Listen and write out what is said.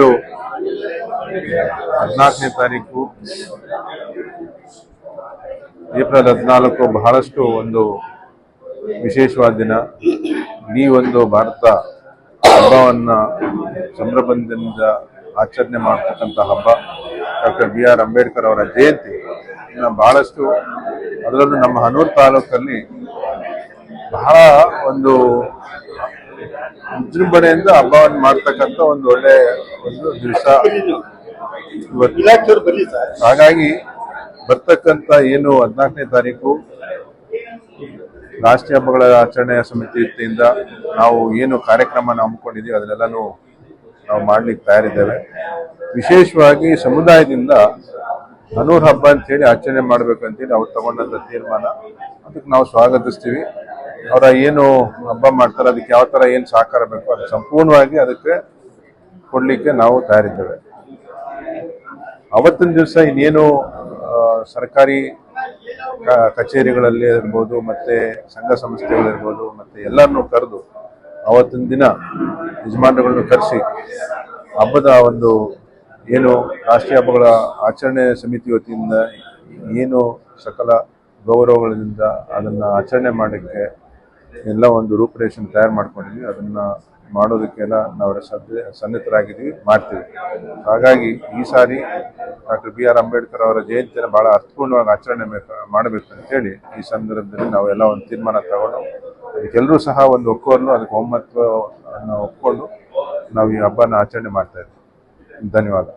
ಇವತ್ತು 14ನೇ ತಾರೀಕು ಏಪ್ರಿಲ್ 14 ಬಹಳಷ್ಟು ಒಂದು ವಿಶೇಷವಾದ ದಿನ. ಈ ಒಂದು ಭಾರತ ಹಬ್ಬವನ್ನ ಸಂಭ್ರಮದಿಂದ ಆಚರಣೆ ಮಾಡತಕ್ಕಂಥ ಹಬ್ಬ ಡಾಕ್ಟರ್ BR ಅಂಬೇಡ್ಕರ್ ಅವರ ಜಯಂತಿ. ಬಹಳಷ್ಟು ಅದರಲ್ಲೂ ನಮ್ಮ ಹನೂರು ತಾಲೂಕಲ್ಲಿ ಬಹಳ ಒಂದು ವಿಜೃಂಭಣೆಯಿಂದ ಹಬ್ಬವನ್ನು ಮಾಡ್ತಕ್ಕಂಥ ಒಂದು ಒಳ್ಳೆ ಒಂದು ದಿವಸ ಇವತ್ತು. ಹಾಗಾಗಿ ಬರ್ತಕ್ಕಂಥ ಏನು 14ನೇ ತಾರೀಕು ರಾಷ್ಟ್ರೀಯ ಹಬ್ಬಗಳ ಆಚರಣೆಯ ಸಮಿತಿ ವತಿಯಿಂದ ನಾವು ಏನು ಕಾರ್ಯಕ್ರಮ ಹಮ್ಮಿಕೊಂಡಿದ್ದೀವಿ ಅದನ್ನೆಲ್ಲನೂ ನಾವು ಮಾಡ್ಲಿಕ್ಕೆ ತಯಾರಿದ್ದೇವೆ. ವಿಶೇಷವಾಗಿ ಸಮುದಾಯದಿಂದ ಹನೂರು ಹಬ್ಬ ಅಂತೇಳಿ ಆಚರಣೆ ಮಾಡ್ಬೇಕಂತೇಳಿ ಅವ್ರು ತಗೊಂಡಂಥ ತೀರ್ಮಾನ, ಅದಕ್ಕೆ ನಾವು ಸ್ವಾಗತಿಸ್ತೀವಿ. ಅವರ ಏನು ಹಬ್ಬ ಮಾಡ್ತಾರೆ ಅದಕ್ಕೆ ಯಾವ ಥರ ಏನು ಸಹಕಾರ ಬೇಕು ಅದು ಸಂಪೂರ್ಣವಾಗಿ ಅದಕ್ಕೆ ಕೊಡಲಿಕ್ಕೆ ನಾವು ತಯಾರಿದ್ದೇವೆ. ಅವತ್ತಿನ ದಿವಸ ಇನ್ನೇನು ಸರ್ಕಾರಿ ಕಚೇರಿಗಳಲ್ಲಿ ಇರ್ಬೋದು, ಮತ್ತೆ ಸಂಘ ಸಂಸ್ಥೆಗಳಿರ್ಬೋದು, ಮತ್ತೆ ಎಲ್ಲರನ್ನೂ ಕರೆದು ಅವತ್ತಿನ ದಿನ ಯಜಮಾನರುಗಳನ್ನು ಕರೆಸಿ ಹಬ್ಬದ ಒಂದು ಏನು ರಾಷ್ಟ್ರೀಯ ಹಬ್ಬಗಳ ಆಚರಣೆ ಸಮಿತಿ ವತಿಯಿಂದ ಏನು ಸಕಲ ಗೌರವಗಳಿಂದ ಅದನ್ನು ಆಚರಣೆ ಮಾಡೋಕ್ಕೆ ಎಲ್ಲ ಒಂದು ರೂಪರೇಷನ್ ತಯಾರು ಮಾಡ್ಕೊಂಡಿದ್ವಿ. ಅದನ್ನು ಮಾಡೋದಕ್ಕೆಲ್ಲ ನಾವು ಸನ್ನದ್ಧರಾಗಿದ್ದೀವಿ, ಮಾಡ್ತೀವಿ. ಹಾಗಾಗಿ ಈ ಸಾರಿ ಡಾಕ್ಟರ್ BR ಅಂಬೇಡ್ಕರ್ ಅವರ ಜಯಂತಿಯನ್ನು ಬಹಳ ಅರ್ಥಪೂರ್ಣವಾಗಿ ಆಚರಣೆ ಮಾಡಬೇಕು ಅಂತೇಳಿ ಈ ಸಂದರ್ಭದಲ್ಲಿ ನಾವೆಲ್ಲ ಒಂದು ತೀರ್ಮಾನ ತಗೊಂಡು ಅದಕ್ಕೆಲ್ಲರೂ ಸಹ ಒಂದು ಒಕ್ಕೋರ್ಲು ಅದಕ್ಕೆ ಒಮ್ಮತವನ್ನು ಒಪ್ಕೊಂಡು ನಾವು ಈ ಹಬ್ಬನ ಆಚರಣೆ ಮಾಡ್ತಾ ಇದ್ದೀವಿ. ಧನ್ಯವಾದ.